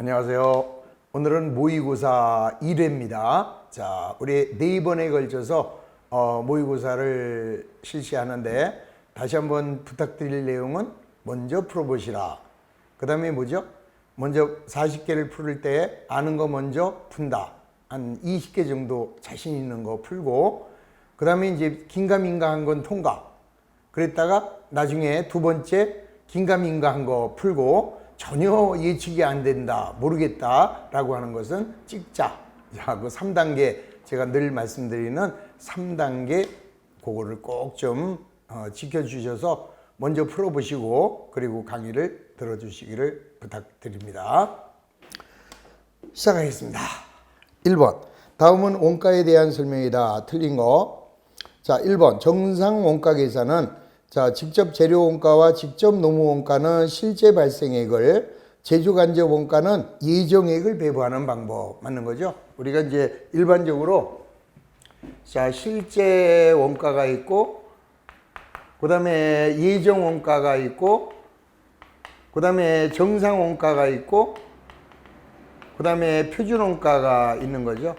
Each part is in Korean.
안녕하세요. 오늘은 모의고사 1회입니다. 자, 우리 4번에 걸쳐서 모의고사를 실시하는데 다시 한번 부탁드릴 내용은 먼저 풀어보시라. 그 다음에 뭐죠? 먼저 40개를 풀을 때 아는 거 먼저 푼다. 한 20개 정도 자신 있는 거 풀고 그 다음에 이제 긴가민가한 건 통과. 그랬다가 나중에 두 번째 긴가민가한 거 풀고 전혀 예측이 안 된다, 모르겠다 라고 하는 것은 찍자. 자, 그 3단계 제가 늘 말씀드리는 3단계 그거를 꼭 좀 지켜주셔서 먼저 풀어보시고 그리고 강의를 들어주시기를 부탁드립니다. 시작하겠습니다. 1번 다음은 원가에 대한 설명이다. 틀린 거. 자, 1번 정상 원가 계산은 자, 직접 재료 원가와 직접 노무 원가는 실제 발생액을, 제조 간접 원가는 예정액을 배부하는 방법. 맞는 거죠? 우리가 이제 일반적으로 자, 실제 원가가 있고 그 다음에 예정 원가가 있고 그 다음에 정상 원가가 있고 그 다음에 표준 원가가 있는 거죠.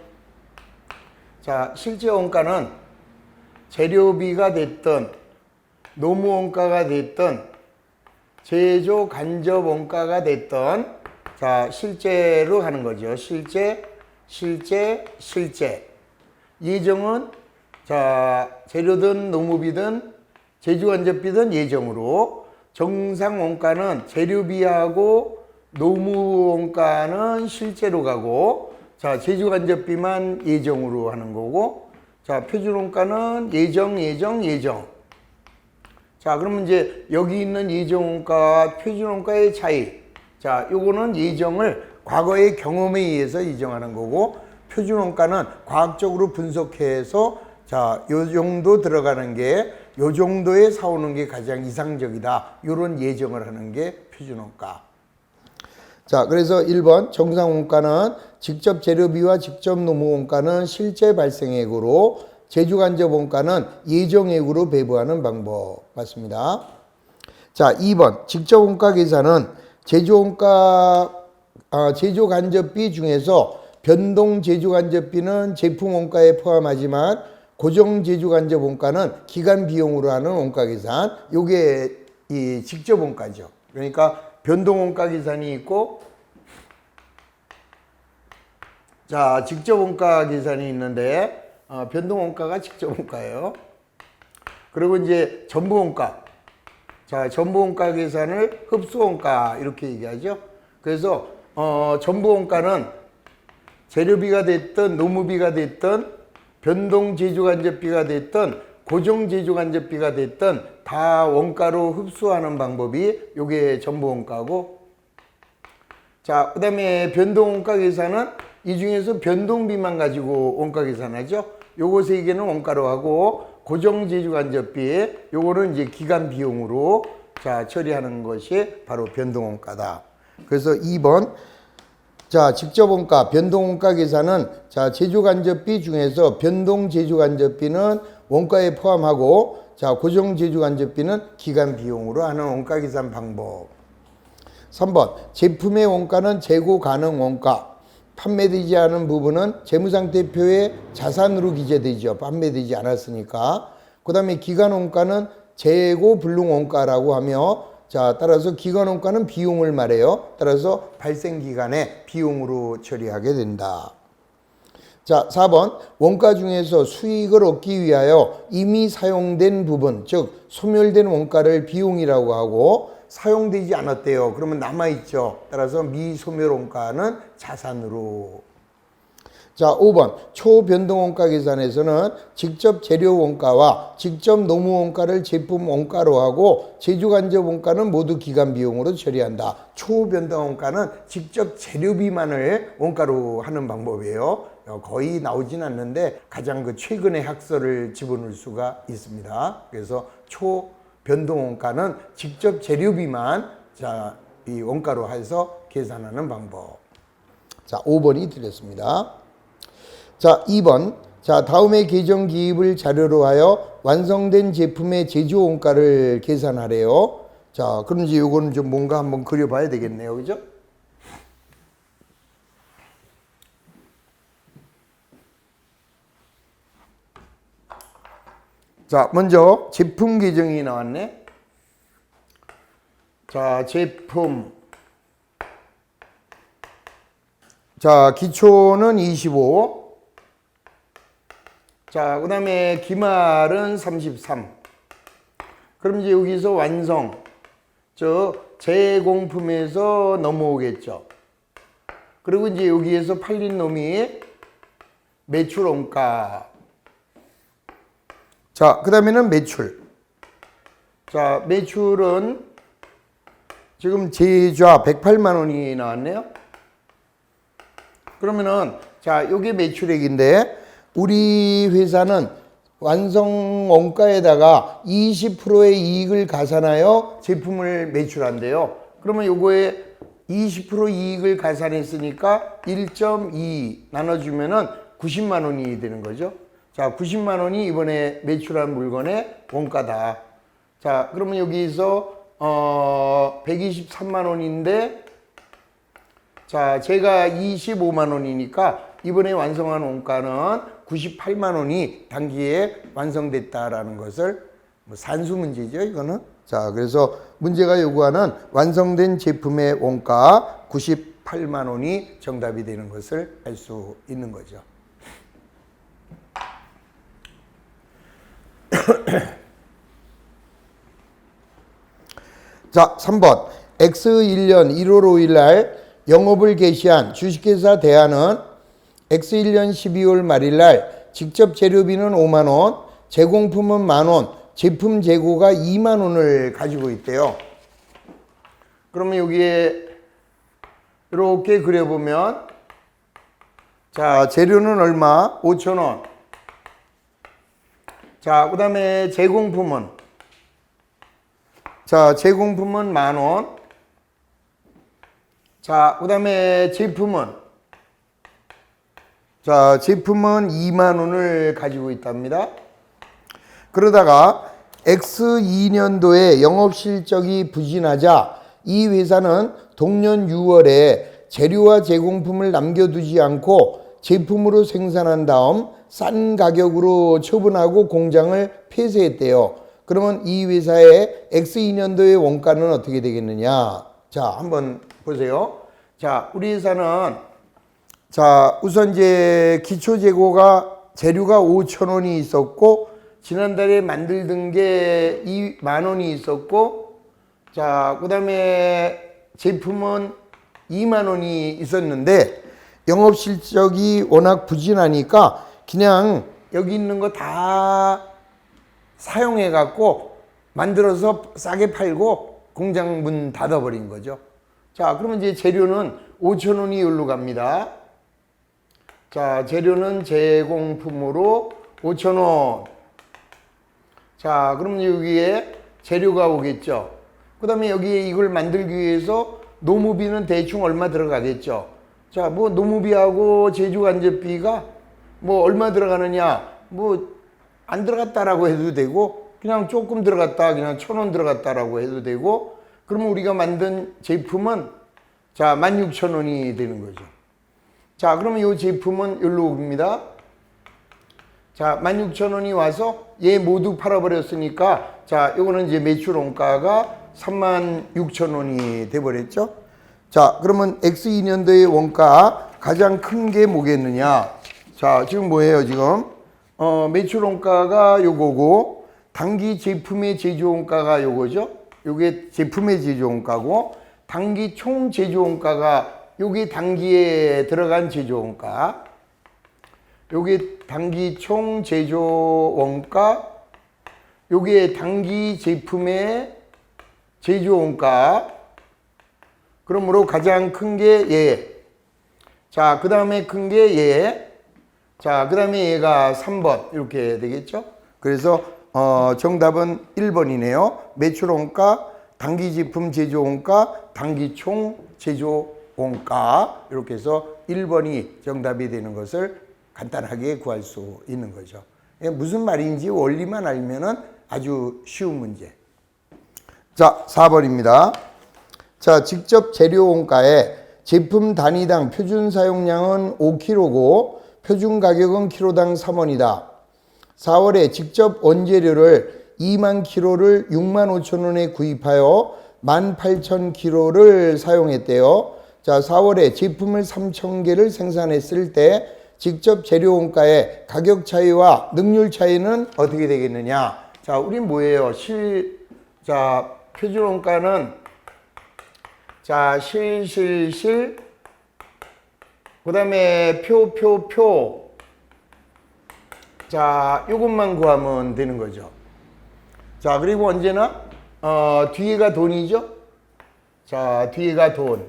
자, 실제 원가는 재료비가 됐든 노무 원가가 됐든 제조 간접 원가가 됐든 자, 실제로 하는 거죠. 실제. 예정은 자, 재료든 노무비든 제조 간접비든 예정으로. 정상 원가는 재료비하고 노무 원가는 실제로 가고 자, 제조 간접비만 예정으로 하는 거고 자, 표준 원가는 예정. 자, 그러면 이제 여기 있는 예정 원가와 표준 원가의 차이. 자, 요거는 예정을 과거의 경험에 의해서 예정하는 거고 표준 원가는 과학적으로 분석해서 자, 요 정도 들어가는 게 요 정도에 사오는 게 가장 이상적이다. 요런 예정을 하는 게 표준 원가. 자, 그래서 1번 정상 원가는 직접 재료비와 직접 노무 원가는 실제 발생액으로 제조 간접 원가는 예정액으로 배부하는 방법. 맞습니다. 자, 2번 직접 원가 계산은 제조 간접비 중에서 변동 제조 간접비는 제품 원가에 포함하지만 고정 제조 간접 원가는 기간 비용으로 하는 원가 계산. 요게 이 직접 원가죠. 그러니까 변동 원가 계산이 있고 자, 직접 원가 계산이 있는데 변동 원가가 직접 원가예요. 그리고 이제 전부 원가. 자, 전부 원가 계산을 흡수 원가 이렇게 얘기하죠. 그래서 전부 원가는 재료비가 됐든 노무비가 됐든 변동 제조 간접비가 됐든 고정 제조 간접비가 됐든 다 원가로 흡수하는 방법이 요게 전부 원가고 자, 그 다음에 변동 원가 계산은 이 중에서 변동비만 가지고 원가 계산하죠. 요거 세 개는 원가로 하고 고정 제조 간접비 요거는 이제 기간 비용으로 자, 처리하는 것이 바로 변동 원가다. 그래서 2번 자, 직접 원가, 변동 원가 계산은 자, 제조 간접비 중에서 변동 제조 간접비는 원가에 포함하고 자, 고정 제조 간접비는 기간 비용으로 하는 원가 계산 방법. 3번 제품의 원가는 재고 가능 원가. 판매되지 않은 부분은 재무상태표에 자산으로 기재되죠. 판매되지 않았으니까. 그 다음에 기간 원가는 재고 불능 원가라고 하며 자, 따라서 기간 원가는 비용을 말해요. 따라서 발생 기간에 비용으로 처리하게 된다. 자, 4번 원가 중에서 수익을 얻기 위하여 이미 사용된 부분, 즉 소멸된 원가를 비용이라고 하고 사용되지 않았대요. 그러면 남아있죠. 따라서 미소멸 원가는 자산으로. 자, 5번 초변동 원가 계산에서는 직접 재료 원가와 직접 노무 원가를 제품 원가로 하고 제조 간접 원가는 모두 기간 비용으로 처리한다. 초변동 원가는 직접 재료비만을 원가로 하는 방법이에요. 거의 나오진 않는데 가장 그 최근의 학설을 집어넣을 수가 있습니다. 그래서 초변동 원가는 직접 재료비만 자, 이 원가로 해서 계산하는 방법. 자, 5번이 드렸습니다. 자, 2번. 자, 다음의 계정 기입을 자료로 하여 완성된 제품의 제조 원가를 계산하래요. 자, 그럼 이제 요거는 좀 뭔가 한번 그려봐야 되겠네요. 그죠? 자, 먼저 제품 계정이 나왔네. 자, 제품. 자, 기초는 25. 자, 그 다음에 기말은 33. 그럼 이제 여기서 완성. 재공품에서 넘어오겠죠. 그리고 이제 여기에서 팔린 놈이 매출 원가. 자, 그 다음에는 매출. 자, 매출은 지금 제좌 108만 원이 나왔네요. 그러면은, 자, 요게 매출액인데, 우리 회사는 완성 원가에다가 20%의 이익을 가산하여 제품을 매출한대요. 그러면 요거에 20% 이익을 가산했으니까 1.2 나눠주면은 90만 원이 되는 거죠. 자, 90만 원이 이번에 매출한 물건의 원가다. 자, 그러면 여기서 123만 원인데, 자, 제가 25만 원이니까 이번에 완성한 원가는 98만 원이 단기에 완성됐다라는 것을, 뭐 산수 문제죠, 이거는. 자, 그래서 문제가 요구하는 완성된 제품의 원가 98만 원이 정답이 되는 것을 알 수 있는 거죠. 자, 3번. X1년 1월 5일 날 영업을 개시한 주식회사 대한은 X1년 12월 말일 날 직접 재료비는 5만 원, 제공품은 만 원, 제품 재고가 2만 원을 가지고 있대요. 그러면 여기에 이렇게 그려보면, 자, 재료는 얼마? 5천 원. 자, 그 다음에 제공품은, 자, 제공품은 만 원. 자, 그 다음에 제품은, 자, 제품은 2만 원을 가지고 있답니다. 그러다가 X2년도에 영업실적이 부진하자 이 회사는 동년 6월에 재료와 제공품을 남겨두지 않고 제품으로 생산한 다음 싼 가격으로 처분하고 공장을 폐쇄했대요. 그러면 이 회사의 X2년도의 원가는 어떻게 되겠느냐? 자, 한번 보세요. 자, 우리 회사는, 자, 우선 이제 기초 재료가 5천 원이 있었고, 지난달에 만들던 게 2만 원이 있었고, 자, 그 다음에 제품은 2만 원이 있었는데, 영업 실적이 워낙 부진하니까 그냥 여기 있는 거 다 사용해 갖고 만들어서 싸게 팔고 공장 문 닫아버린 거죠. 자, 그러면 이제 재료는 5천 원이 여기로 갑니다. 자, 재료는 제공품으로 5천 원. 자, 그럼 여기에 재료가 오겠죠. 그 다음에 여기에 이걸 만들기 위해서 노무비는 대충 얼마 들어가겠죠. 자, 뭐 노무비하고 제조간접비가 뭐 얼마 들어가느냐, 뭐 안 들어갔다라고 해도 되고, 그냥 조금 들어갔다, 그냥 1,000원 들어갔다라고 해도 되고, 그러면 우리가 만든 제품은, 자, 16,000원이 되는 거죠. 자, 그러면 이 제품은 여기로 옵니다. 자, 16,000원이 와서 얘 모두 팔아버렸으니까, 자, 요거는 이제 매출 원가가 36,000원이 돼버렸죠. 자, 그러면 X2년도의 원가 가장 큰 게 뭐겠느냐? 자, 지금 뭐예요, 지금? 매출 원가가 요거고, 단기 제품의 제조 원가가 요거죠. 요게 제품의 제조 원가고, 단기 총 제조 원가가 요게 단기에 들어간 제조 원가. 요게 단기 총 제조 원가. 요게 단기 제품의 제조 원가. 그러므로 가장 큰 게 얘. 자, 그 다음에 큰 게 얘. 자, 그 다음에 얘가 3번. 이렇게 되겠죠? 그래서, 정답은 1번이네요. 매출 원가, 단기 제품 제조 원가, 단기 총 제조 원가. 이렇게 해서 1번이 정답이 되는 것을 간단하게 구할 수 있는 거죠. 무슨 말인지 원리만 알면은 아주 쉬운 문제. 자, 4번입니다. 자, 직접 재료 원가에 제품 단위당 표준 사용량은 5kg고 표준 가격은 키로당 3원이다. 4월에 직접 원재료를 2만 킬로를 6만 5천 원에 구입하여 18,000kg를 사용했대요. 자, 4월에 제품을 3,000개를 생산했을 때 직접 재료 원가의 가격 차이와 능률 차이는 어떻게 되겠느냐? 자, 우린 뭐예요? 자, 표준 원가는 자, 그다음에 표. 자, 요것만 구하면 되는 거죠. 자, 그리고 언제나 뒤에가 돈이죠. 자, 뒤에가 돈.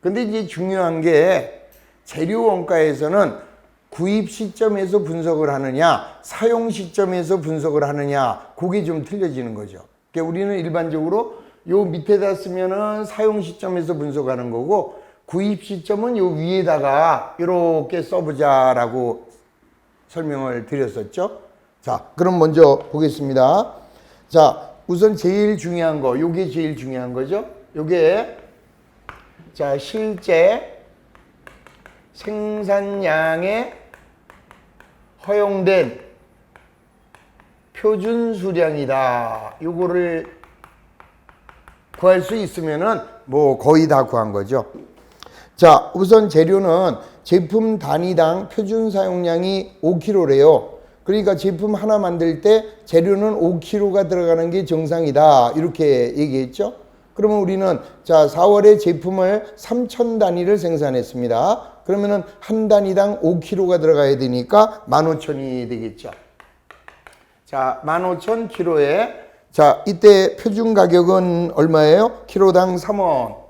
근데 이제 중요한 게 재료 원가에서는 구입 시점에서 분석을 하느냐, 사용 시점에서 분석을 하느냐, 그게 좀 틀려지는 거죠. 그러니까 우리는 일반적으로 요 밑에다 쓰면은 사용 시점에서 분석하는 거고, 구입 시점은 요 위에다가 이렇게 써보자라고 설명을 드렸었죠. 자, 그럼 먼저 보겠습니다. 자, 우선 제일 중요한 거, 요게 제일 중요한 거죠. 요게 자, 실제 생산량에 허용된 표준 수량이다. 요거를 구할 수 있으면은 뭐 거의 다 구한 거죠. 자, 우선 재료는 제품 단위당 표준 사용량이 5kg래요. 그러니까 제품 하나 만들 때 재료는 5kg가 들어가는 게 정상이다. 이렇게 얘기했죠. 그러면 우리는 자, 4월에 제품을 3,000 단위를 생산했습니다. 그러면은 한 단위당 5kg가 들어가야 되니까 15,000이 되겠죠. 자, 15,000kg에 자, 이때 표준 가격은 얼마예요? 키로당 3원.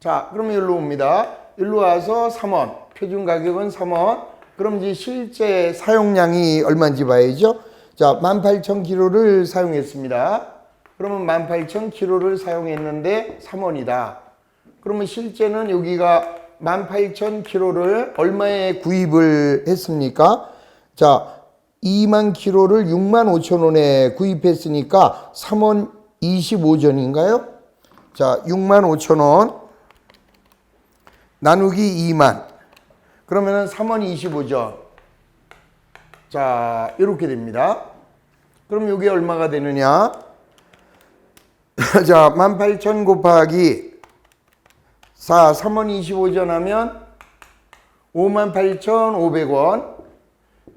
자, 그러면 여기로 옵니다. 여기로 와서 3원. 표준 가격은 3원. 그럼 이제 실제 사용량이 얼마인지 봐야죠. 자, 18,000kg를 사용했습니다. 그러면 18,000kg를 사용했는데 3원이다. 그러면 실제는 여기가 18,000kg를 얼마에 구입을 했습니까? 자, 2만 킬로를 6만 5천 원에 구입했으니까 3원 25전인가요? 자, 6만 5천 원 나누기 2만. 그러면은 3원 25전. 자, 이렇게 됩니다. 그럼 이게 얼마가 되느냐? 자, 18,000 곱하기 4, 3원 25전 하면 58,500원.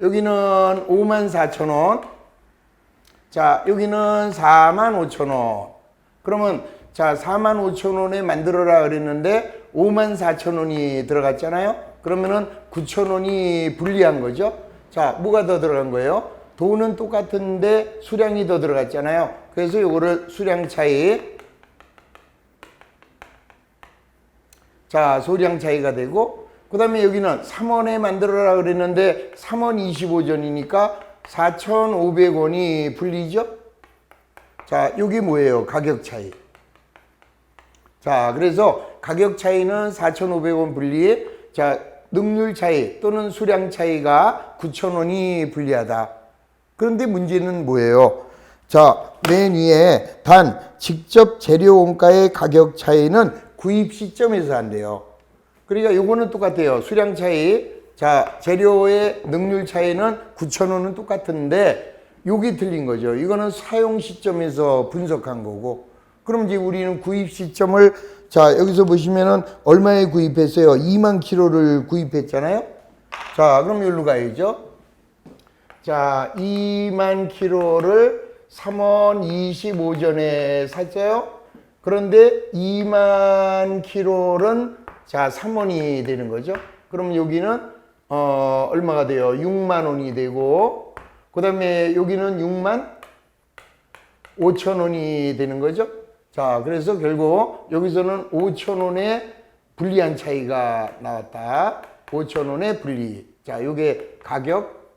여기는 54,000원. 자, 여기는 45,000원. 그러면 자, 45,000원에 만들어라 그랬는데 54,000원이 들어갔잖아요. 그러면은 9,000원이 불리한 거죠. 자, 뭐가 더 들어간 거예요? 돈은 똑같은데 수량이 더 들어갔잖아요. 그래서 요거를 수량 차이. 자, 소량 차이가 되고, 그 다음에 여기는 3원에 만들어라 그랬는데 3원 25전이니까 4,500원이 불리죠. 자, 여기 뭐예요? 가격 차이. 자, 그래서 가격 차이는 4,500원 분리. 자, 능률 차이 또는 수량 차이가 9,000원이 불리하다. 그런데 문제는 뭐예요? 자, 맨 위에 단 직접 재료 원가의 가격 차이는 구입 시점에서 한대요. 그러니까 요거는 똑같아요. 수량 차이. 자, 재료의 능률 차이는 9,000원은 똑같은데 요게 틀린 거죠. 이거는 사용 시점에서 분석한 거고. 그럼 이제 우리는 구입 시점을 자, 여기서 보시면은 얼마에 구입했어요? 2만 킬로를 구입했잖아요. 자, 그럼 여기로 가야죠. 자, 2만 킬로를 3원 25전에 샀어요. 그런데 2만 킬로는 자, 3원이 되는 거죠. 그럼 여기는 얼마가 돼요? 6만 원이 되고, 그 다음에 여기는 6만 5천 원이 되는 거죠. 자, 그래서 결국 여기서는 5천 원의 불리한 차이가 나왔다. 5천 원의 불리. 자, 이게 가격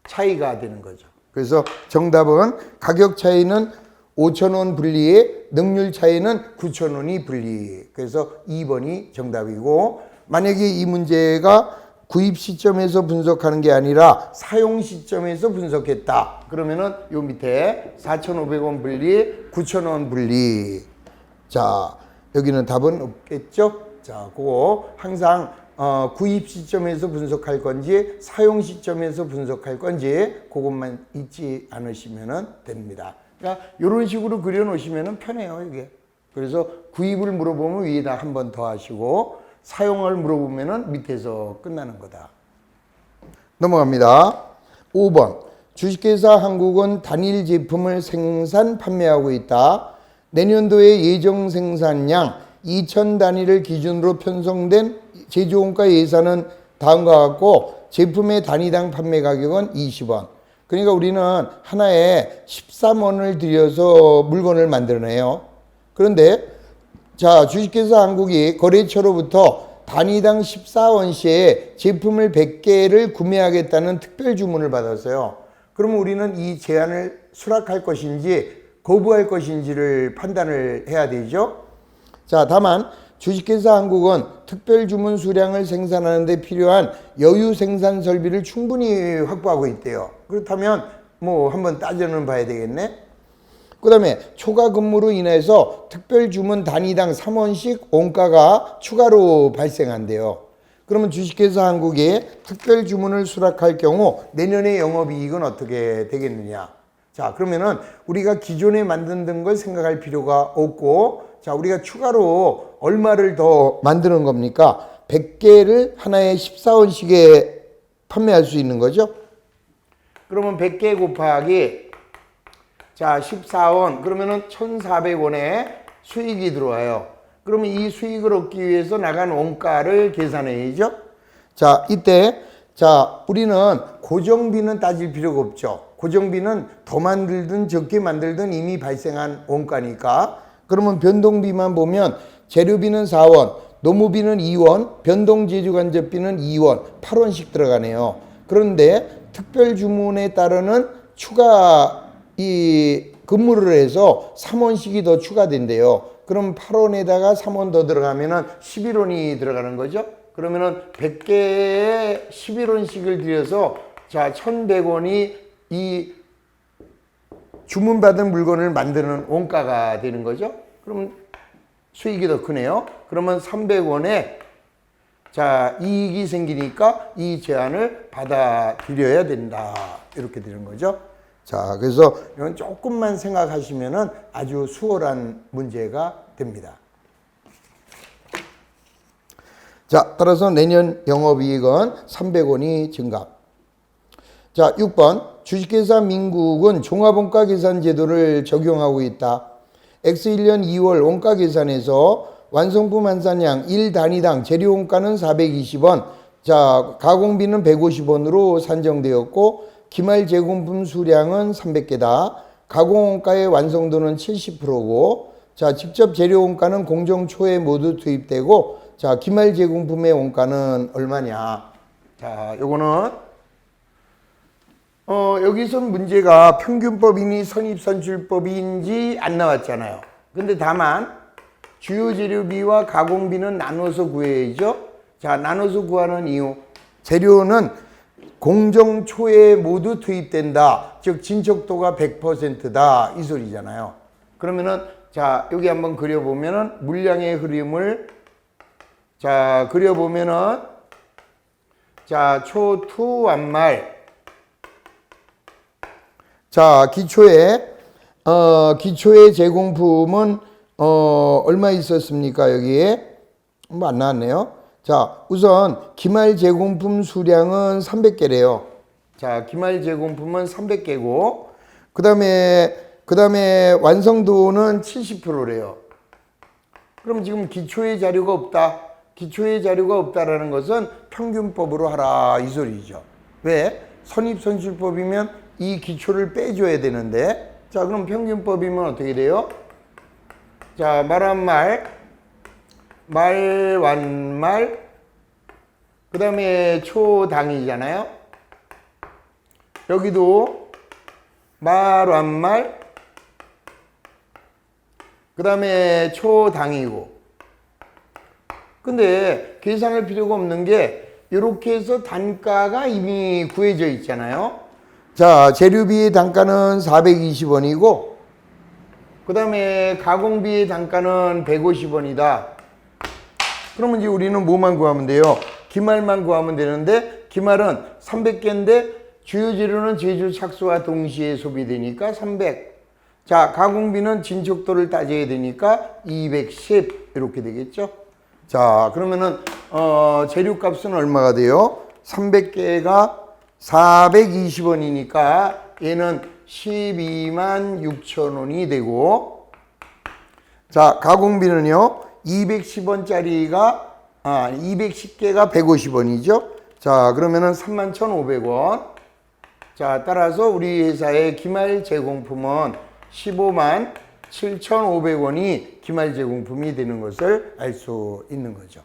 차이가 되는 거죠. 그래서 정답은 가격 차이는 5천 원 불리에 능률 차이는 9천 원이 불리. 그래서 2번이 정답이고, 만약에 이 문제가 구입 시점에서 분석하는 게 아니라 사용 시점에서 분석했다. 그러면은 요 밑에 4,500원 분리, 9,000원 분리. 자, 여기는 답은 없겠죠? 자, 그거 항상 구입 시점에서 분석할 건지 사용 시점에서 분석할 건지 그것만 잊지 않으시면 됩니다. 그러니까 이런 식으로 그려놓으시면 편해요, 이게. 그래서 구입을 물어보면 위에다 한 번 더 하시고 사용을 물어보면 밑에서 끝나는 거다. 넘어갑니다. 5번. 주식회사 한국은 단일 제품을 생산, 판매하고 있다. 내년도의 예정 생산량 2,000단위를 기준으로 편성된 제조원가 예산은 다음과 같고 제품의 단위당 판매 가격은 20원. 그러니까 우리는 하나에 13원을 들여서 물건을 만들어내요. 그런데 자, 주식회사 한국이 거래처로부터 단위당 14원씩 제품을 100개를 구매하겠다는 특별 주문을 받았어요. 그러면 우리는 이 제안을 수락할 것인지 거부할 것인지를 판단을 해야 되죠. 자, 다만 주식회사 한국은 특별 주문 수량을 생산하는 데 필요한 여유 생산 설비를 충분히 확보하고 있대요. 그렇다면 뭐 한번 따져는 봐야 되겠네. 그 다음에 초과 근무로 인해서 특별 주문 단위당 3원씩 원가가 추가로 발생한대요. 그러면 주식회사 한국이 특별 주문을 수락할 경우 내년의 영업이익은 어떻게 되겠느냐. 자, 그러면은 우리가 기존에 만든 걸 생각할 필요가 없고, 자, 우리가 추가로 얼마를 더 만드는 겁니까? 100개를 하나에 14원씩에 판매할 수 있는 거죠. 그러면 100개 곱하기 자 14원 그러면은 1,400원의 수익이 들어와요. 그러면 이 수익을 얻기 위해서 나간 원가를 계산해야죠. 자, 이때 자, 우리는 고정비는 따질 필요가 없죠. 고정비는 더 만들든 적게 만들든 이미 발생한 원가니까. 그러면 변동비만 보면 재료비는 4원, 노무비는 2원, 변동제조간접비는 2원, 8원씩 들어가네요. 그런데 특별 주문에 따르는 추가 이 근무를 해서 3원씩이 더 추가된대요. 그럼 8원에다가 3원 더 들어가면은 11원이 들어가는 거죠. 그러면은 100개에 11원씩을 들여서 자 1,100원이 이 주문받은 물건을 만드는 원가가 되는 거죠. 그럼 수익이 더 크네요. 그러면 300원에 자 이익이 생기니까 이 제안을 받아들여야 된다. 이렇게 되는 거죠. 자, 그래서 이건 조금만 생각하시면은 아주 수월한 문제가 됩니다. 자, 따라서 내년 영업이익은 300원이 증가. 자, 6번. 주식회사 민국은 종합원가 계산 제도를 적용하고 있다. X1년 2월 원가 계산에서 완성품 한산량 1단위당 재료원가는 420원, 자, 가공비는 150원으로 산정되었고 기말 제공품 수량은 300개다. 가공원가의 완성도는 70%고 자, 직접 재료원가는 공정 초에 모두 투입되고 자, 기말 제공품의 원가는 얼마냐. 자, 요거는 여기서 문제가 평균법이니 선입선출법인지 안 나왔잖아요. 근데 다만 주요 재료비와 가공비는 나눠서 구해야죠. 자, 나눠서 구하는 이유. 재료는 공정 초에 모두 투입된다. 즉 진척도가 100%다. 이 소리잖아요. 그러면은 자, 여기 한번 그려보면은 물량의 흐름을 자, 그려보면은 자, 초투 완말 자, 기초에 제공품은 얼마 있었습니까? 여기에 뭐 안 나왔네요. 자, 우선 기말 제공품 수량은 300개래요. 자, 기말 제공품은 300개고 그다음에 완성도는 70%래요. 그럼 지금 기초의 자료가 없다. 기초의 자료가 없다라는 것은 평균법으로 하라 이 소리죠. 왜? 선입선출법이면 이 기초를 빼줘야 되는데 자, 그럼 평균법이면 어떻게 돼요? 자, 말완말 말완말 그 다음에 초당이잖아요. 여기도 말완말 그 다음에 초당이고 근데 계산할 필요가 없는 게 이렇게 해서 단가가 이미 구해져 있잖아요. 자, 재료비의 단가는 420원이고 그 다음에 가공비의 단가는 150원이다. 그러면 이제 우리는 뭐만 구하면 돼요? 기말만 구하면 되는데 기말은 300개인데 주요 재료는 제조 착수와 동시에 소비되니까 300. 자, 가공비는 진척도를 따져야 되니까 210 이렇게 되겠죠. 자, 그러면은 재료값은 얼마가 돼요? 300개가 420원이니까 얘는 12만 6천 원이 되고, 자, 가공비는요 210원짜리가 210개가 150원이죠. 자, 그러면은 31,500원. 자, 따라서 우리 회사의 기말 제공품은 15만 7,500원이 기말 제공품이 되는 것을 알 수 있는 거죠.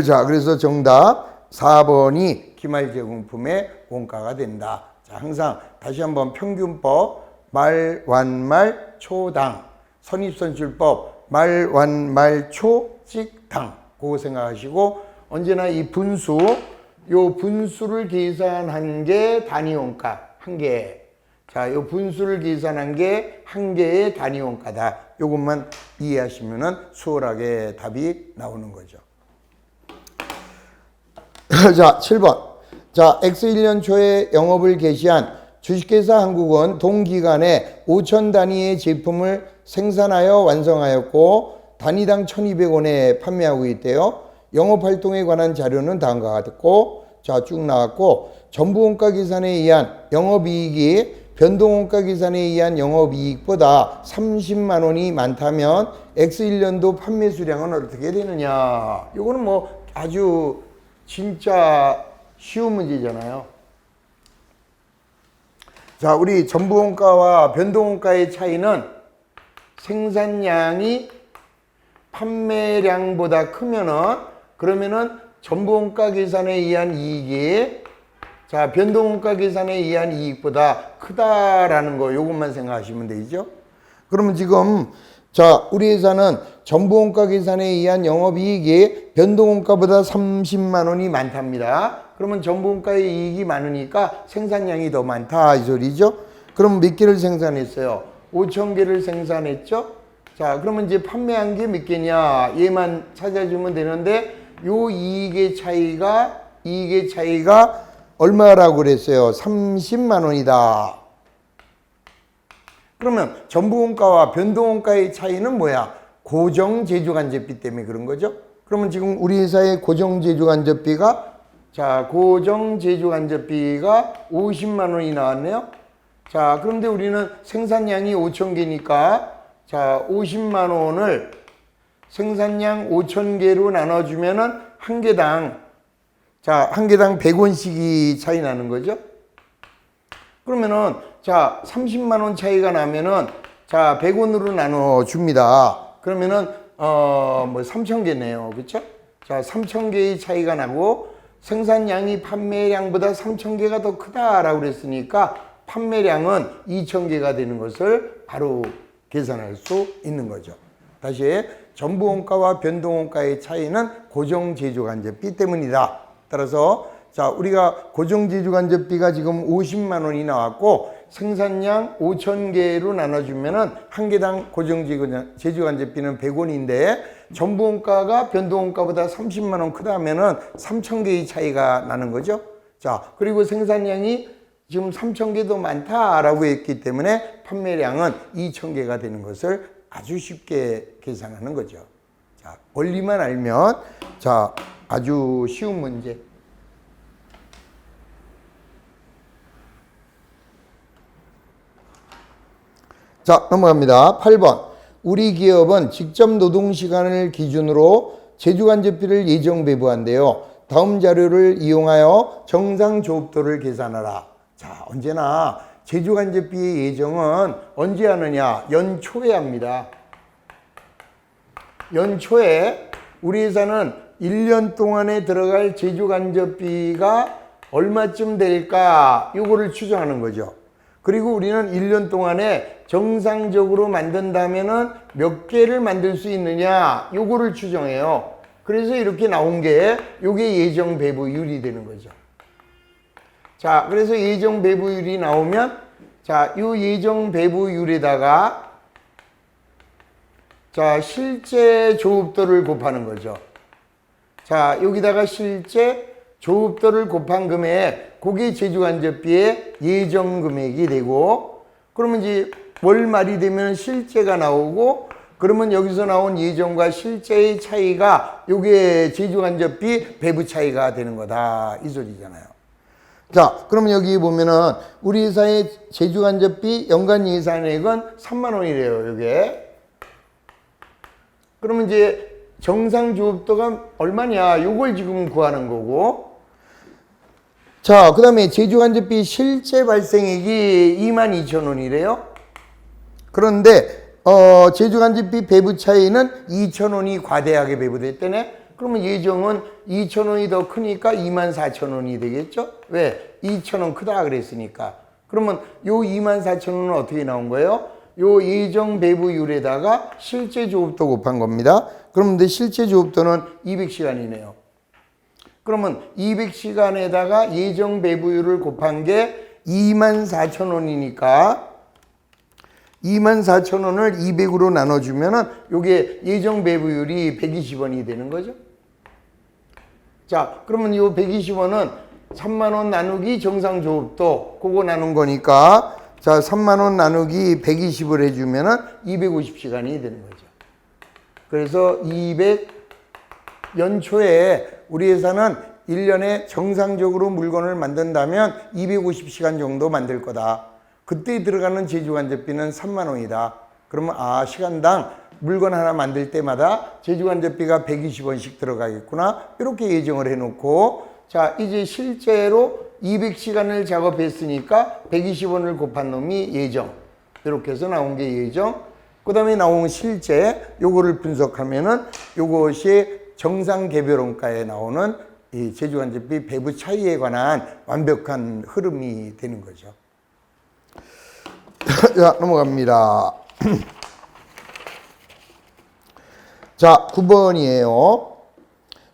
자, 그래서 정답 4번이 기말 제공품의 원가가 된다. 자, 항상 다시 한번 평균법, 말, 완, 말, 초, 당, 선입선출법, 말, 완, 말, 초, 찍, 당. 그거 생각하시고 언제나 이 분수, 요 분수를 계산한 게 단위 원가 한 개. 자, 요 분수를 계산한 게 한 개의 단위 원가다. 요것만 이해하시면은 수월하게 답이 나오는 거죠. 자, 7번. 자, X1년 초에 영업을 개시한 주식회사 한국은 동기간에 5천 단위의 제품을 생산하여 완성하였고 단위당 1,200원에 판매하고 있대요. 영업활동에 관한 자료는 다음과 같고, 자, 쭉 나왔고, 전부원가 계산에 의한 영업이익이 변동원가 계산에 의한 영업이익보다 30만 원이 많다면 X1년도 판매 수량은 어떻게 되느냐. 이거는 뭐 아주 진짜 쉬운 문제잖아요. 자, 우리 전부원가와 변동원가의 차이는 생산량이 판매량보다 크면은 그러면은 전부원가 계산에 의한 이익이 자, 변동원가 계산에 의한 이익보다 크다라는 거 요것만 생각하시면 되죠. 그러면 지금 자, 우리 회사는 전부원가 계산에 의한 영업이익이 변동원가보다 30만 원이 많답니다. 그러면 전부원가의 이익이 많으니까 생산량이 더 많다 이 소리죠. 그럼 몇 개를 생산했어요? 5천 개를 생산했죠. 자, 그러면 이제 판매한 게 몇 개냐 얘만 찾아주면 되는데 요 이익의 차이가 얼마라고 그랬어요? 30만 원이다. 그러면 전부원가와 변동원가의 차이는 뭐야? 고정제조간접비 때문에 그런 거죠. 그러면 지금 우리 회사의 고정제조간접비가 자, 고정제조간접비가 50만 원이 나왔네요. 자, 그런데 우리는 생산량이 5천 개니까 자, 50만 원을 생산량 5천 개로 나눠주면은 한 개당 자, 한 개당 100원씩이 차이 나는 거죠. 그러면은 자, 30만 원 차이가 나면은 자, 100원으로 나눠 줍니다. 그러면은 뭐 3천 개네요. 그렇죠? 자, 3천 개의 차이가 나고 생산량이 판매량보다 3천 개가 더 크다라고 그랬으니까 판매량은 2천 개가 되는 것을 바로 계산할 수 있는 거죠. 다시 전부원가와 변동원가의 차이는 고정제조간접비 때문이다. 따라서 자, 우리가 고정제조간접비가 지금 50만 원이 나왔고 생산량 5천 개로 나눠주면은 한 개당 고정제조간접비는 100원인데 전부원가가 변동원가보다 30만 원 크다면은 3천 개의 차이가 나는 거죠. 자, 그리고 생산량이 지금 3천 개도 많다라고 했기 때문에 판매량은 2천 개가 되는 것을 아주 쉽게 계산하는 거죠. 자, 원리만 알면 자, 아주 쉬운 문제. 자, 넘어갑니다. 8번. 우리 기업은 직접 노동시간을 기준으로 제조간접비를 예정 배부한대요. 다음 자료를 이용하여 정상조업도를 계산하라. 자, 언제나 제조간접비의 예정은 언제 하느냐? 연초에 합니다. 연초에 우리 회사는 1년 동안에 들어갈 제조간접비가 얼마쯤 될까? 요거를 추정하는 거죠. 그리고 우리는 1년 동안에 정상적으로 만든다면은 몇 개를 만들 수 있느냐? 요거를 추정해요. 그래서 이렇게 나온 게 요게 예정 배부율이 되는 거죠. 자, 그래서 예정 배부율이 나오면 자, 요 예정 배부율에다가 자, 실제 조업도를 곱하는 거죠. 자, 여기다가 실제 조업도를 곱한 금액, 그게 제주간접비의 예정 금액이 되고, 그러면 이제 월 말이 되면 실제가 나오고, 그러면 여기서 나온 예정과 실제의 차이가 요게 제주간접비 배부 차이가 되는 거다, 이 소리잖아요. 자, 그러면 여기 보면은 우리 회사의 제주간접비 연간 예산액은 3만 원이래요, 요게. 그러면 이제 정상 조업도가 얼마냐, 요걸 지금 구하는 거고. 자, 그 다음에 제주간접비 실제 발생액이 22,000원이래요. 그런데 제주간접비 배부 차이는 2,000원이 과대하게 배부됐다네. 그러면 예정은 2,000원이 더 크니까 24,000원이 되겠죠? 왜? 2,000원 크다 그랬으니까. 그러면 요 24,000원은 어떻게 나온 거예요? 요 예정 배부율에다가 실제 조업도 곱한 겁니다. 그런데 실제 조업도는 200시간이네요. 그러면 200시간에다가 예정 배부율을 곱한 게 24,000원이니까 24,000원을 200으로 나눠주면은 요게 예정 배부율이 120원이 되는 거죠. 자, 그러면 요 120원은 3만원 나누기 정상 조업도 그거 나눈 거니까, 자, 3만원 나누기 120을 해주면은 250시간이 되는 거죠. 그래서 연초에 우리 회사는 1년에 정상적으로 물건을 만든다면 250시간 정도 만들 거다. 그때 들어가는 제주간접비는 3만 원이다. 그러면 시간당 물건 하나 만들 때마다 제주간접비가 120원씩 들어가겠구나. 이렇게 예정을 해놓고, 자, 이제 실제로 200시간을 작업했으니까 120원을 곱한 놈이 예정. 이렇게 해서 나온 게 예정. 그 다음에 나온 실제, 요거를 분석하면은 요것이 정상 개별원가에 나오는 이 제주간접비 배부 차이에 관한 완벽한 흐름이 되는 거죠. 자, 넘어갑니다. 자, 9번이에요.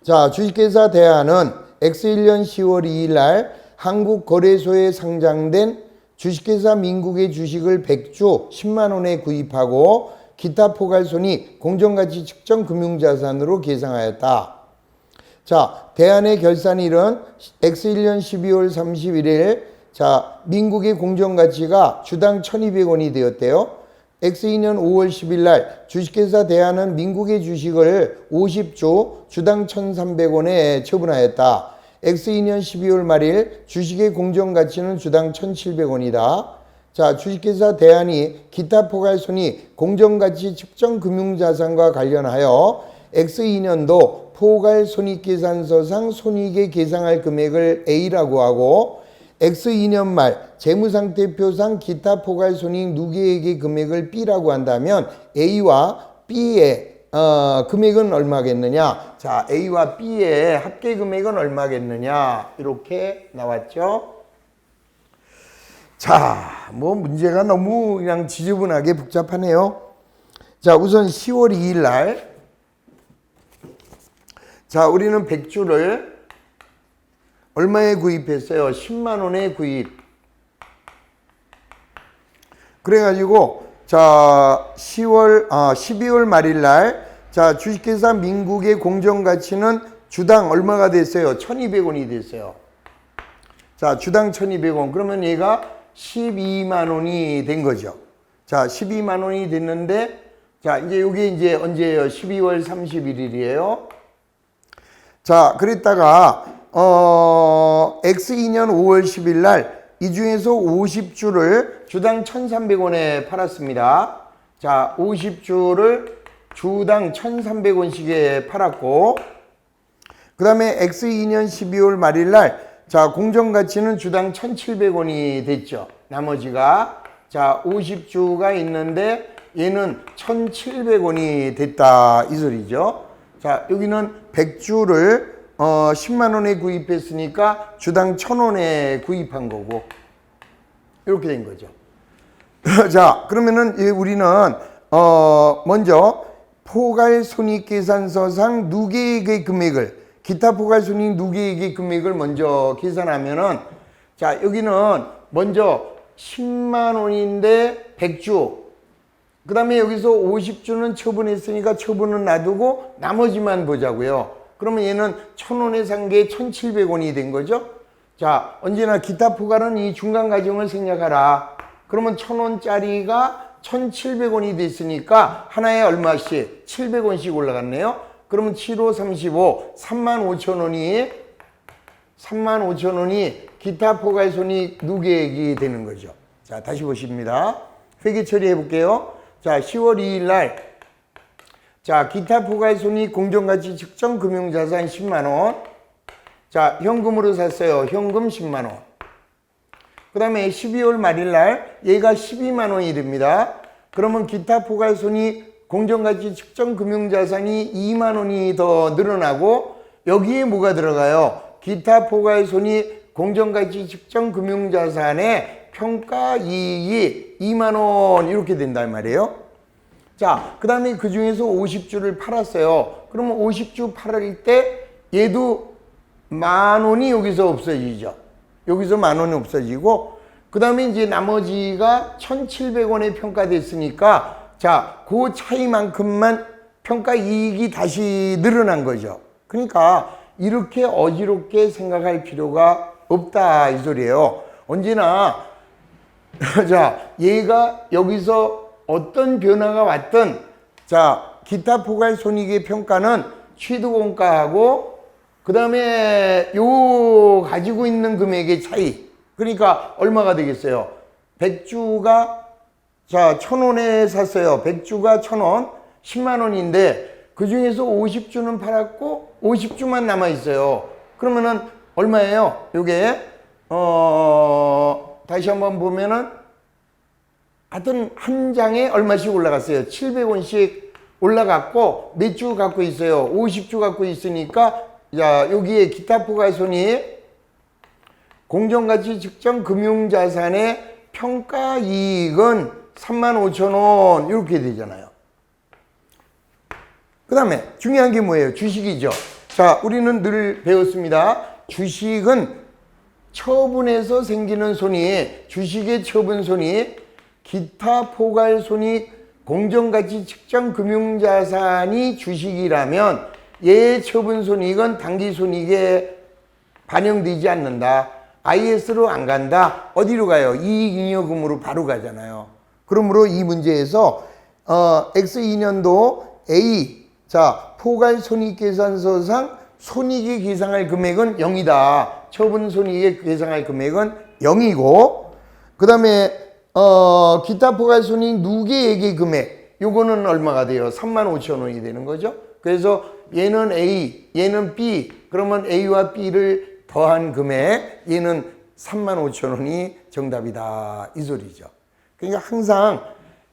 자, 주식회사 대한은 X1년 10월 2일 날 한국거래소에 상장된 주식회사 민국의 주식을 100주 10만 원에 구입하고 기타 포괄손익 공정가치 측정 금융자산으로 계상하였다. 자, 대한의 결산일은 X1년 12월 31일, 자, 민국의 공정가치가 주당 1,200원이 되었대요. X2년 5월 10일 날 주식회사 대한은 민국의 주식을 50주 주당 1,300원에 처분하였다. X2년 12월 말일 주식의 공정가치는 주당 1,700원이다. 자, 주식회사 대한이 기타 포괄손익 공정가치 측정 금융자산과 관련하여 X2년도 포괄손익계산서상 손익에 계상할 금액을 A라고 하고, X2년 말 재무상태표상 기타 포괄손익 누계액의 금액을 B라고 한다면 A와 B의 금액은 얼마겠느냐? 자, A와 B의 합계 금액은 얼마겠느냐? 이렇게 나왔죠. 자, 뭐 문제가 너무 그냥 지저분하게 복잡하네요. 자, 우선 10월 2일 날, 자, 우리는 100주를 얼마에 구입했어요? 10만 원에 구입. 그래가지고, 자, 12월 말일 날, 자, 주식회사 민국의 공정가치는 주당 얼마가 됐어요? 1,200원이 됐어요. 자, 주당 1,200원. 그러면 얘가 12만 원이 된 거죠. 자, 12만 원이 됐는데, 자, 이제 요게 이제 언제예요? 12월 31일이에요. 자, 그랬다가, X2년 5월 10일 날, 이 중에서 50주를 주당 1,300원에 팔았습니다. 자, 50주를 주당 1,300원씩에 팔았고, 그 다음에 X2년 12월 말일 날, 자, 공정가치는 주당 1,700원이 됐죠. 나머지가. 자, 50주가 있는데, 얘는 1,700원이 됐다. 이 소리죠. 자, 여기는 100주를 10만 원에 구입했으니까 주당 1,000원에 구입한 거고, 이렇게 된 거죠. 자, 그러면은 우리는 먼저 포괄손익계산서상 누계액의 금액을, 기타 포괄손익 누계액의 금액을 먼저 계산하면은, 자, 여기는 먼저 10만 원인데 100주, 그 다음에 여기서 50주는 처분했으니까 처분은 놔두고 나머지만 보자고요. 그러면 얘는 1,000원에 산 게 1,700원이 된 거죠. 자, 언제나 기타 포괄은 이 중간 가정을 생략하라. 그러면 1,000원짜리가 1,700원이 됐으니까 하나에 얼마씩? 700원씩 올라갔네요. 그러면 7, 5, 35, 35,000원이 기타 포괄 손익 누계액이 되는 거죠. 자, 다시 보십니다. 회계 처리해 볼게요. 자, 10월 2일 날, 자, 기타 포괄 손익 공정가치 측정 금융자산 10만원. 자, 현금으로 샀어요. 현금 10만원. 그 다음에 12월 말일 날, 얘가 12만원이 됩니다. 그러면 기타 포괄 손익 공정가치 측정 금융자산이 2만원이 더 늘어나고, 여기에 뭐가 들어가요? 기타 포괄 손익 공정가치 측정 금융자산의 평가 이익이 2만원 이렇게 된단 말이에요. 자, 그 다음에 그 중에서 50주를 팔았어요. 그러면 50주 팔을 때 얘도 10,000원이 여기서 없어지죠. 여기서 10,000원이 없어지고, 그 다음에 이제 나머지가 1,700원에 평가됐으니까, 자, 그 차이만큼만 평가 이익이 다시 늘어난 거죠. 그러니까 이렇게 어지럽게 생각할 필요가 없다 이 소리예요. 언제나 자, 얘가 여기서 어떤 변화가 왔든, 자, 기타 포괄 손익의 평가는 취득원가하고 그 다음에 요 가지고 있는 금액의 차이, 그러니까 얼마가 되겠어요? 100주가 자 1,000원에 샀어요. 100주가 1,000원, 10만원인데 그 중에서 50주는 팔았고 50주만 남아 있어요. 그러면은 얼마예요? 요게 다시 한번 보면은 하여튼 한 장에 얼마씩 올라갔어요? 700원씩 올라갔고, 몇 주 갖고 있어요? 50주 갖고 있으니까, 자, 여기에 기타 포괄 손익 공정가치 측정 금융자산의 평가 이익은 35,000원 이렇게 되잖아요. 그 다음에 중요한 게 뭐예요? 주식이죠. 자, 우리는 늘 배웠습니다. 주식은 처분에서 생기는 손익, 주식의 처분 손익, 기타 포괄 손익, 공정가치 측정 금융자산이 주식이라면 얘의 처분 손익은 당기 손익에 반영되지 않는다. IS로 안 간다. 어디로 가요? 이익잉여금으로 바로 가잖아요. 그러므로 이 문제에서 X2년도 A, 자, 포괄 손익계산서상 손익이 계상할 금액은 0이다. 처분 손익에 계상할 금액은 0이고, 그 다음에 기타 포괄 손익 누계액의 금액, 요거는 얼마가 돼요? 35,000원이 되는 거죠. 그래서 얘는 A, 얘는 B, 그러면 A와 B를 더한 금액, 얘는 35,000원이 정답이다 이 소리죠. 그러니까 항상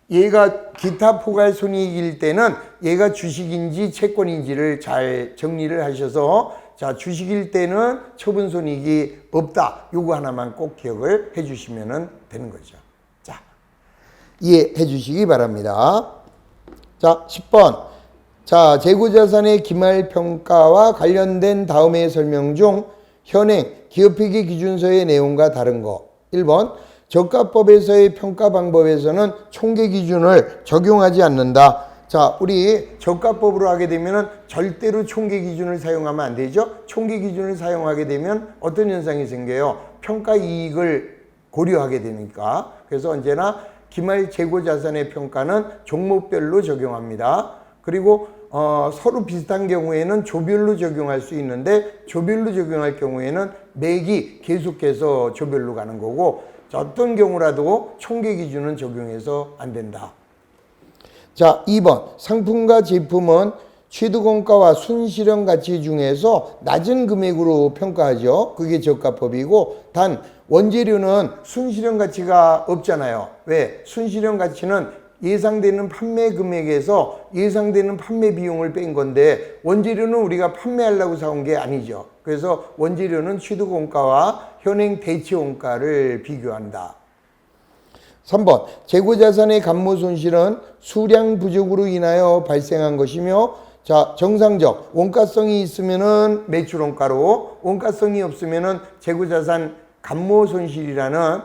얘가 기타 포괄 손익일 때는 얘가 주식인지 채권인지를 잘 정리를 하셔서, 자, 주식일 때는 처분 손익이 없다. 요거 하나만 꼭 기억을 해 주시면 되는 거죠. 자, 이해해 주시기 바랍니다. 자, 10번. 자, 재고자산의 기말평가와 관련된 다음의 설명 중 현행 기업회계 기준서의 내용과 다른 거. 1번. 저가법에서의 평가 방법에서는 총계 기준을 적용하지 않는다. 자, 우리 저가법으로 하게 되면 절대로 총계 기준을 사용하면 안 되죠. 총계 기준을 사용하게 되면 어떤 현상이 생겨요? 평가 이익을 고려하게 되니까. 그래서 언제나 기말 재고자산의 평가는 종목별로 적용합니다. 그리고 서로 비슷한 경우에는 조별로 적용할 수 있는데, 조별로 적용할 경우에는 매기 계속해서 조별로 가는 거고, 어떤 경우라도 총계 기준은 적용해서 안 된다. 자, 2번. 상품과 제품은 취득원가와 순실현 가치 중에서 낮은 금액으로 평가하죠. 그게 저가법이고, 단 원재료는 순실현 가치가 없잖아요. 왜? 순실현 가치는 예상되는 판매 금액에서 예상되는 판매 비용을 뺀 건데, 원재료는 우리가 판매하려고 사온 게 아니죠. 그래서 원재료는 취득원가와 현행 대체원가를 비교한다. 3번. 재고자산의 감모손실은 수량 부족으로 인하여 발생한 것이며, 자, 정상적 원가성이 있으면은 매출원가로, 원가성이 없으면은 재고자산 감모손실이라는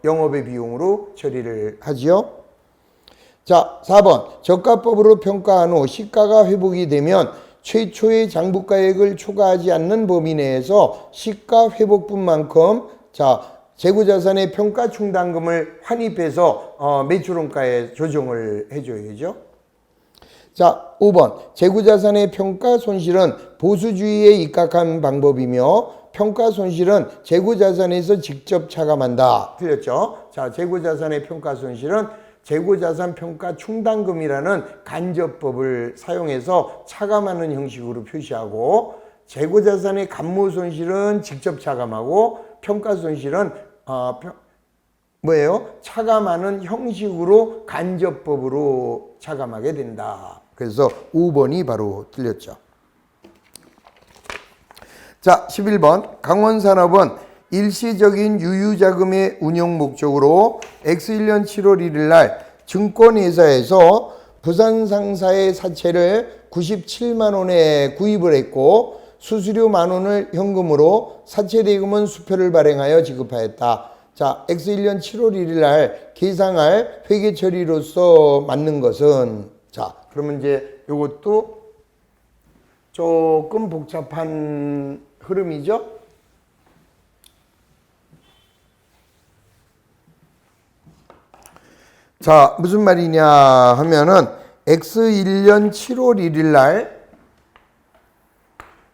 영업의 비용으로 처리를 하지요. 자, 4번. 저가법으로 평가한 후 시가가 회복이 되면 최초의 장부가액을 초과하지 않는 범위 내에서 시가 회복분만큼 재고자산의 평가 충당금을 환입해서 매출원가에 조정을 해줘야죠. 자, 5번. 재고자산의 평가 손실은 보수주의에 입각한 방법이며 평가 손실은 재고자산에서 직접 차감한다. 틀렸죠? 자, 재고자산의 평가 손실은 재고자산 평가 충당금이라는 간접법을 사용해서 차감하는 형식으로 표시하고, 재고자산의 감모 손실은 직접 차감하고 평가 손실은 차감하는 형식으로 간접법으로 차감하게 된다. 그래서 5번이 바로 틀렸죠. 자, 11번. 강원산업은 일시적인 유유자금의 운용 목적으로 X1년 7월 1일 날 증권회사에서 부산상사의 사채를 97만 원에 구입을 했고 수수료 만 원을 현금으로 사채 대금은 수표를 발행하여 지급하였다. 자, X1년 7월 1일 날 계상할 회계 처리로서 맞는 것은, 자, 그러면 이제 요것도 조금 복잡한 흐름이죠. 자, 무슨 말이냐 하면은 X1년 7월 1일 날,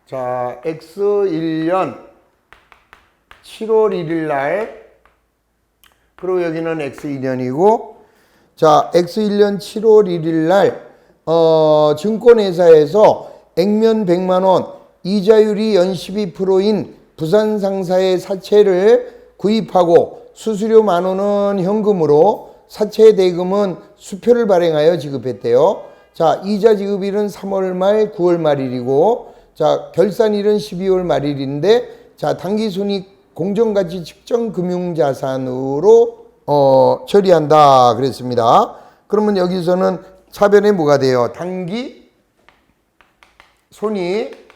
자, X1년 7월 1일 날, 그리고 여기는 X2년이고, 자, X1년 7월 1일 날 증권회사에서 액면 100만 원, 이자율이 연 12%인 부산상사의 사채를 구입하고 수수료 만 원은 현금으로, 사채 대금은 수표를 발행하여 지급했대요. 자, 이자 지급일은 3월 말 9월 말일이고, 자, 결산일은 12월 말일인데, 자, 당기순이익 공정가치 측정 금융자산으로 처리한다 그랬습니다. 그러면 여기서는 차변에 뭐가 돼요? 당기 손익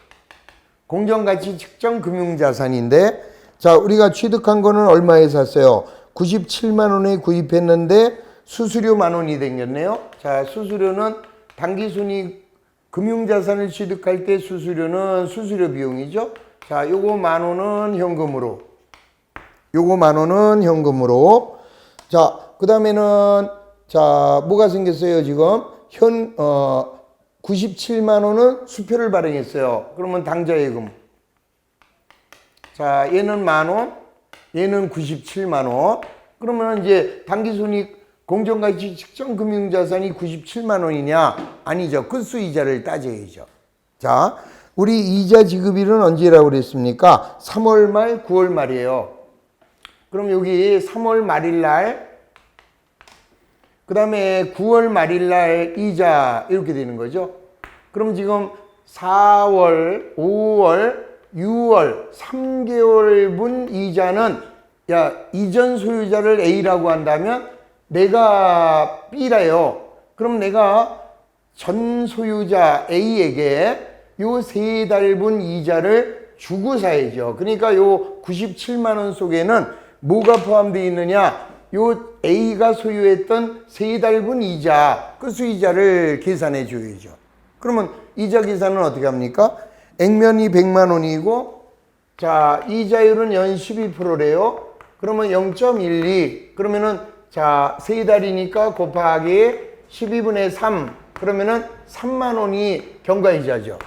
공정가치 측정 금융자산인데, 자, 우리가 취득한 거는 얼마에 샀어요? 97만 원에 구입했는데 수수료 만 원이 생겼네요. 자, 수수료는 당기순이익 금융자산을 취득할 때 수수료는 수수료 비용이죠. 자, 요거 만 원은 현금으로, 요거 만 원은 현금으로. 자, 그 다음에는, 자, 뭐가 생겼어요? 지금 97만 원은 수표를 발행했어요. 그러면 당좌예금. 자, 얘는 만 원, 얘는 97만 원. 그러면 이제 당기순이익 공정가치 측정 금융자산이 97만 원이냐? 아니죠. 끝수이자를 따져야죠. 자, 우리 이자 지급일은 언제라고 그랬습니까? 3월 말 9월 말이에요. 그럼 여기 3월 말일 날, 그 다음에 9월 말일 날 이자 이렇게 되는 거죠. 그럼 지금 4월, 5월, 6월 3개월분 이자는, 야, 이전 소유자를 A라고 한다면 내가 B라요. 그럼 내가 전 소유자 A에게 요 3달분 이자를 주고 사야죠. 그러니까 요 97만 원 속에는 뭐가 포함되어 있느냐? 요 A가 소유했던 3달분 이자, 끝수이자를 계산해 줘야죠. 그러면 이자 계산은 어떻게 합니까? 액면이 100만 원이고, 자, 이자율은 연 12%래요. 그러면 0.12. 그러면은, 자, 3달이니까 곱하기 12분의 3. 그러면은 3만 원이 경과이자죠.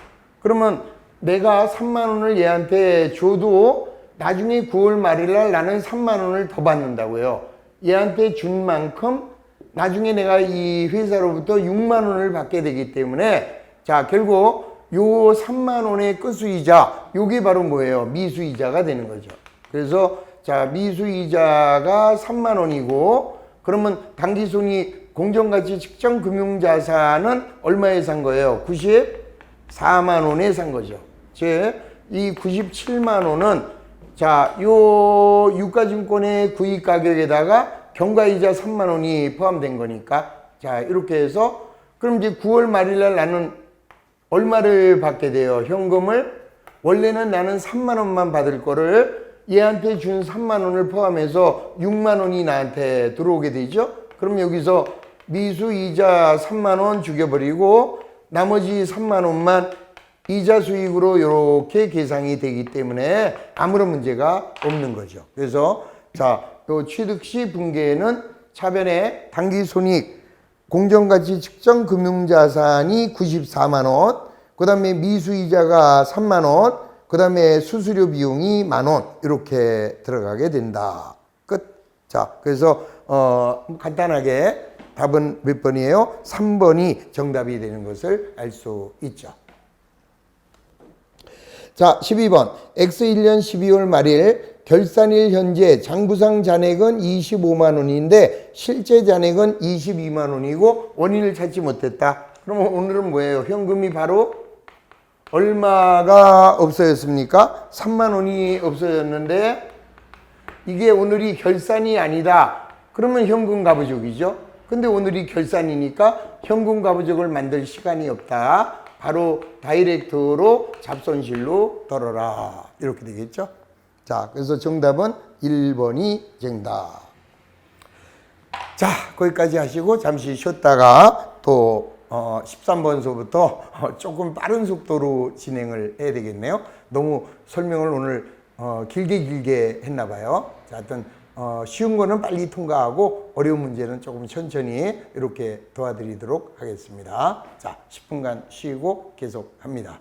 그러면 내가 3만 원을 얘한테 줘도 나중에 9월 말일날 나는 3만 원을 더 받는다고요. 얘한테 준 만큼 나중에 내가 이 회사로부터 6만 원을 받게 되기 때문에, 자, 결국 요 3만 원의 끝수이자, 요게 바로 뭐예요? 미수이자가 되는 거죠. 그래서 자, 미수이자가 3만 원이고, 그러면 당기순이익 공정가치 측정 금융자산은 얼마에 산 거예요? 94만 원에 산 거죠. 즉, 이 97만 원은, 자, 요 유가증권의 구입 가격에다가 경과이자 3만 원이 포함된 거니까, 자, 이렇게 해서, 그럼 이제 9월 말일날 나는 얼마를 받게 돼요? 현금을. 원래는 나는 3만 원만 받을 거를 얘한테 준 3만 원을 포함해서 6만 원이 나한테 들어오게 되죠. 그럼 여기서 미수이자 3만 원 죽여버리고 나머지 3만 원만 이자 수익으로 이렇게 계상이 되기 때문에 아무런 문제가 없는 거죠. 그래서 자, 요 취득시 분계에는 차변에 당기손익 공정가치 측정 금융자산이 94만 원, 그 다음에 미수이자가 3만 원, 그 다음에 수수료 비용이 1만 원 이렇게 들어가게 된다. 끝. 자, 그래서 간단하게 답은 몇 번이에요? 3번이 정답이 되는 것을 알 수 있죠. 자, 12번. X1년 12월 말일 결산일 현재 장부상 잔액은 25만 원인데 실제 잔액은 22만 원이고 원인을 찾지 못했다. 그러면 오늘은 뭐예요? 현금이 바로 얼마가 없어졌습니까? 3만 원이 없어졌는데 이게 오늘이 결산이 아니다. 그러면 현금 가부족이죠. 근데 오늘이 결산이니까 현금 가부족을 만들 시간이 없다. 바로 다이렉트로 잡손실로 덜어라. 이렇게 되겠죠. 자, 그래서 정답은 1번이 정답. 자, 거기까지 하시고 잠시 쉬었다가 또 13번서부터 조금 빠른 속도로 진행을 해야 되겠네요. 너무 설명을 오늘 길게 했나 봐요. 자, 하여튼 쉬운 거는 빨리 통과하고 어려운 문제는 조금 천천히 이렇게 도와드리도록 하겠습니다. 자, 10분간 쉬고 계속 합니다.